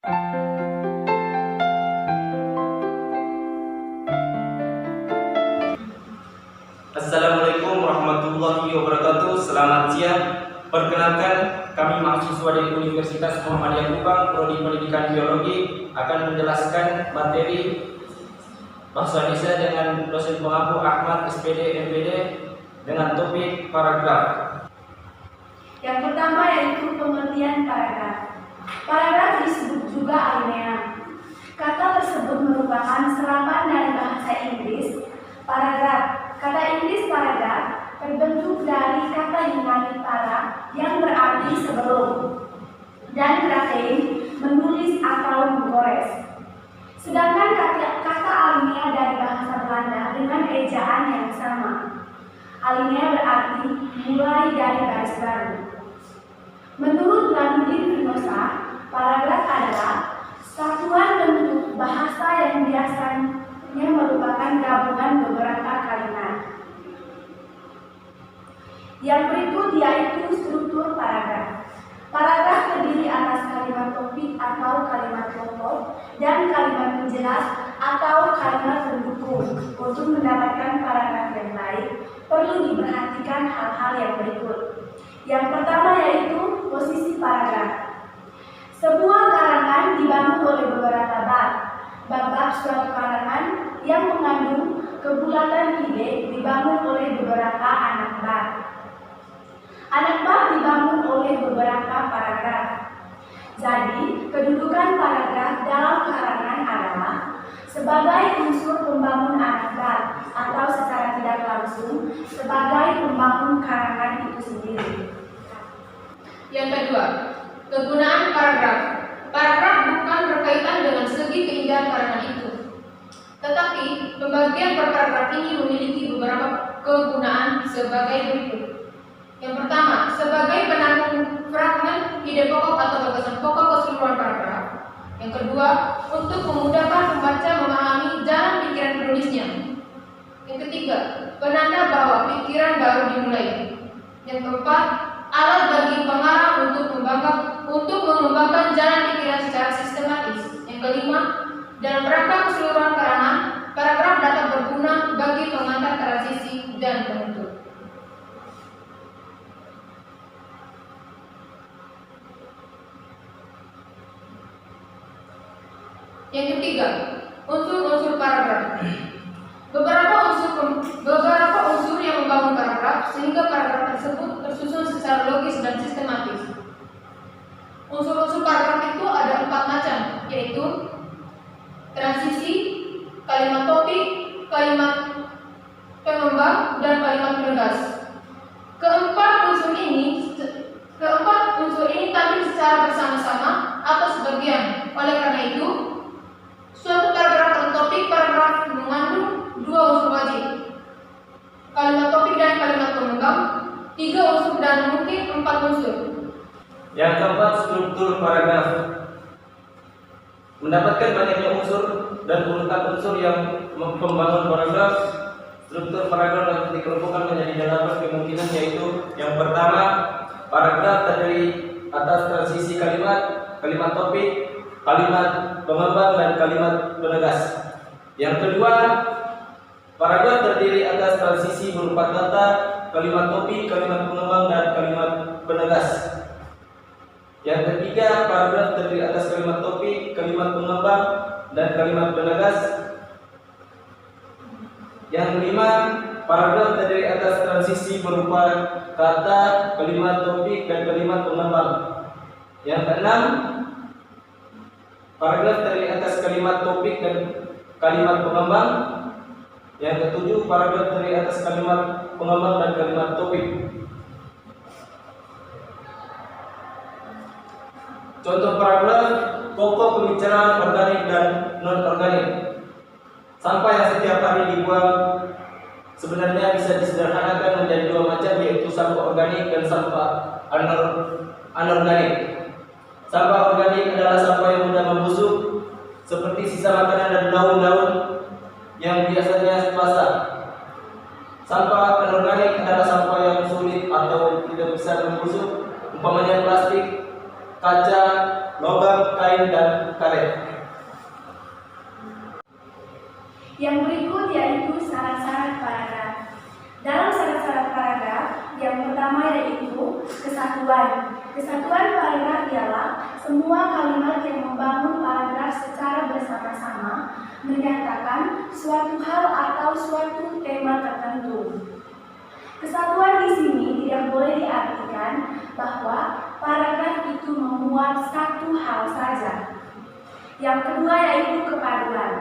Assalamualaikum warahmatullahi wabarakatuh. Selamat siang. Perkenalkan, kami mahasiswa dari Universitas Muhammadiyah Kupang, Prodi Pendidikan Biologi, akan menjelaskan materi Bahasa Indonesia dengan dosen pengampu Ahmad SPD MPD dengan topik paragraf. Yang pertama yaitu pengertian paragraf. Paragraf disebut juga alinea. Kata tersebut merupakan serapan dari bahasa Inggris paragraf. Kata Inggris paragraf terbentuk dari kata Yunani para yang berarti sebelum dan graphein menulis atau menggores. Sedangkan kata alinea dari bahasa Belanda dengan ejaan yang sama. Alinea berarti mulai dari garis baru. Menurut Lanuddin Finosa, paragraf adalah satuan bentuk bahasa yang biasanya merupakan gabungan beberapa kalimat. Yang berikut yaitu struktur paragraf. Paragraf terdiri atas kalimat topik atau kalimat pokok dan kalimat penjelas atau kalimat pendukung. Untuk mendapatkan paragraf yang baik, perlu diperhatikan hal-hal yang berikut. Yang pertama yaitu posisi paragraf. Sebuah karangan dibangun oleh beberapa bab. Bab-bab suatu karangan yang mengandung kebulatan ide dibangun oleh beberapa anak bab. Anak bab dibangun oleh beberapa paragraf. Jadi, kedudukan paragraf dalam karangan adalah sebagai unsur pembangun anak bab atau secara tidak langsung sebagai pembangun karangan itu sendiri. Yang kedua, kegunaan paragraf. Paragraf bukan berkaitan dengan segi keindahan karangan itu, tetapi pembagian per paragraf ini memiliki beberapa kegunaan sebagai berikut. Yang pertama, sebagai penanggung fragmen ide pokok atau gagasan pokok keseluruhan paragraf. Yang kedua, untuk memudahkan pembaca memahami jalan pikiran penulisnya. Yang ketiga, penanda bahwa pikiran baru dimulai. Yang keempat, alat bagi pengarang untuk mengembangkan jalan pikiran secara sistematis. Yang kelima, dalam rangka keseluruhan karangan, paragraf dapat berguna bagi pengantar transisi dan penutup. Yang ketiga, unsur-unsur paragraf. Beberapa unsur yang membangun paragraf sehingga paragraf tersebut tersusun secara logis dan sistematis. Unsur-unsur paragraf itu ada 4 macam, yaitu transisi, kalimat topik, kalimat pengembang, dan kalimat penegas. Keempat unsur ini tampil secara bersama-sama atau sebagian. Oleh karena itu, suatu paragraf atau topik paragraf mengandung 2 unsur wajib, kalimat topik dan kalimat pengembang, 3 unsur dan mungkin 4 unsur. Yang keempat, struktur paragraf. Mendapatkan banyaknya unsur dan urutan unsur yang membangun paragraf, struktur paragraf dapat dikelompokkan menjadi 8 kemungkinan, yaitu yang pertama, paragraf terdiri atas transisi kalimat, kalimat topik, kalimat pengembang, dan kalimat penegas. Yang kedua, paragraf terdiri atas transisi berupa kata, kalimat topik, kalimat pengembang, dan kalimat penegas. Yang ketiga, paragraf terdiri atas kalimat topik, kalimat pengembang, dan kalimat penegas. Yang kelima, paragraf terdiri atas transisi berupa kata, kalimat topik, dan kalimat pengembang. Yang keenam, paragraf terdiri atas kalimat topik dan kalimat pengembang. Yang ketujuh, paragraf terdiri atas kalimat pengembang dan kalimat topik. Contoh paragraf: pokok pembicaraan organik dan non-organik. Sampah yang setiap hari dibuang sebenarnya bisa disederhanakan menjadi 2 macam, yaitu sampah organik dan sampah anorganik. Sampah organik adalah sampah yang mudah membusuk, seperti sisa makanan dan daun-daun yang biasanya basah. Sampah anorganik adalah sampah yang sulit atau tidak bisa membusuk, umpamanya plastik, kaca, logam, kain, dan karet. Yang berikut yaitu syarat-syarat paragraf. Dalam syarat-syarat paragraf, yang pertama yaitu kesatuan. Kesatuan paragraf ialah semua kalimat yang membangun paragraf secara bersama-sama menyatakan suatu hal atau suatu tema tertentu. Kesatuan di sini tidak boleh diartikan bahwa paragraf itu memuat satu hal saja. Yang kedua yaitu kepaduan.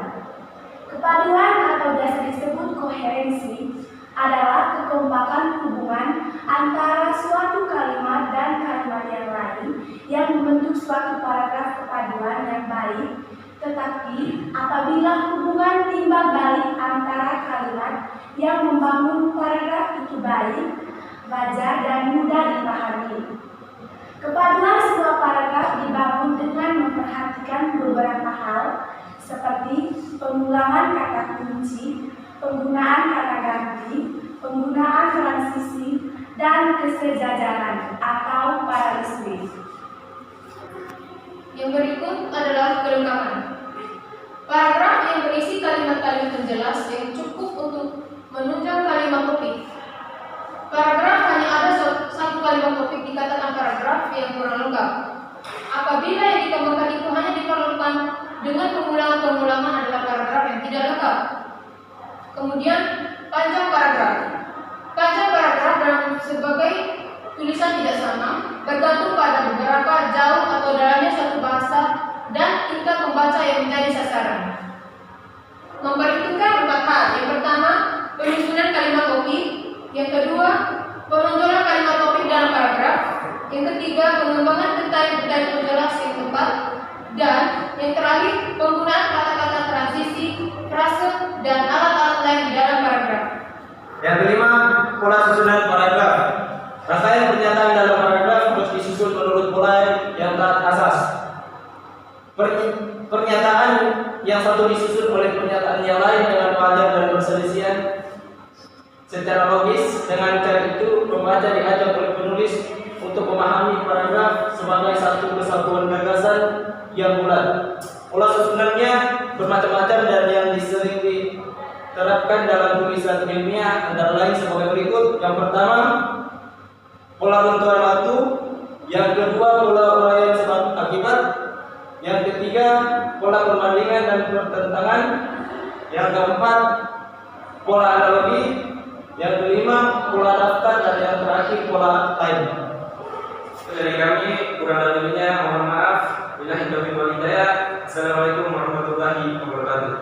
Kepaduan atau biasa disebut koherensi adalah kekompakan hubungan antara suatu kalimat dan kalimat yang lain yang membentuk suatu paragraf kepaduan yang baik. Tetapi apabila hubungan timbal balik antara kalimat yang membangun paragraf itu baik, wajar dan mudah dipahami. Kepaduan sebuah paragraf dibangun dengan memperhatikan beberapa hal seperti pengulangan kata kunci, penggunaan kata ganti, penggunaan transisi, dan kesejajaran atau paralelisme. Yang berikut adalah kelengkapan. Paragraf yang berisi kalimat-kalimat penjelas yang cukup untuk menunjang kalimat topik. Paragraf hanya ada satu kalimat topik dikatakan paragraf yang kurang lengkap. Apabila yang dikembangkan itu hanya diperlukan dengan pengulangan-pengulangan adalah paragraf yang tidak lengkap. Kemudian panjang paragraf. Panjang paragraf dalam sebagai tulisan tidak sama, bergantung pada beberapa jauh atau dalamnya suatu bahasa dan tingkat membaca yang menjadi sasaran. Memperhitungkan 4 hal. Yang pertama, penyusunan kalimat topik. Yang kedua, penonjolan kalimat topik dalam paragraf. Yang ketiga, pengembangan detail-detail penjelas yang tepat. Dan yang terakhir, penggunaan kata-kata transisi, frase, dan alat-alat lain di dalam paragraf. Yang kelima, pola susunan paragraf. Rangkaian pernyataan dalam paragraf harus disusun menurut pola yang taat asas. Pernyataan yang satu disusun oleh pernyataan yang lain dengan wajar dan perselisihan secara logis. Dengan cara itu, pembaca diajak oleh penulis untuk memahami paragraf sebagai satu kesatuan gagasan yang bulat. Pola susunannya bermacam-macam dan yang sering diterapkan dalam tulisan ilmiah antara lain sebagai berikut. Yang pertama, pola runtuhan waktu. Yang kedua, pola uraian sebab akibat. Yang ketiga, pola perbandingan dan pertentangan. Yang keempat, pola analogi. Yang kelima, pola daftar. Dan yang terakhir, pola time. Dari kami, kurang lebihnya mohon maaf. Assalamualaikum warahmatullahi wabarakatuh.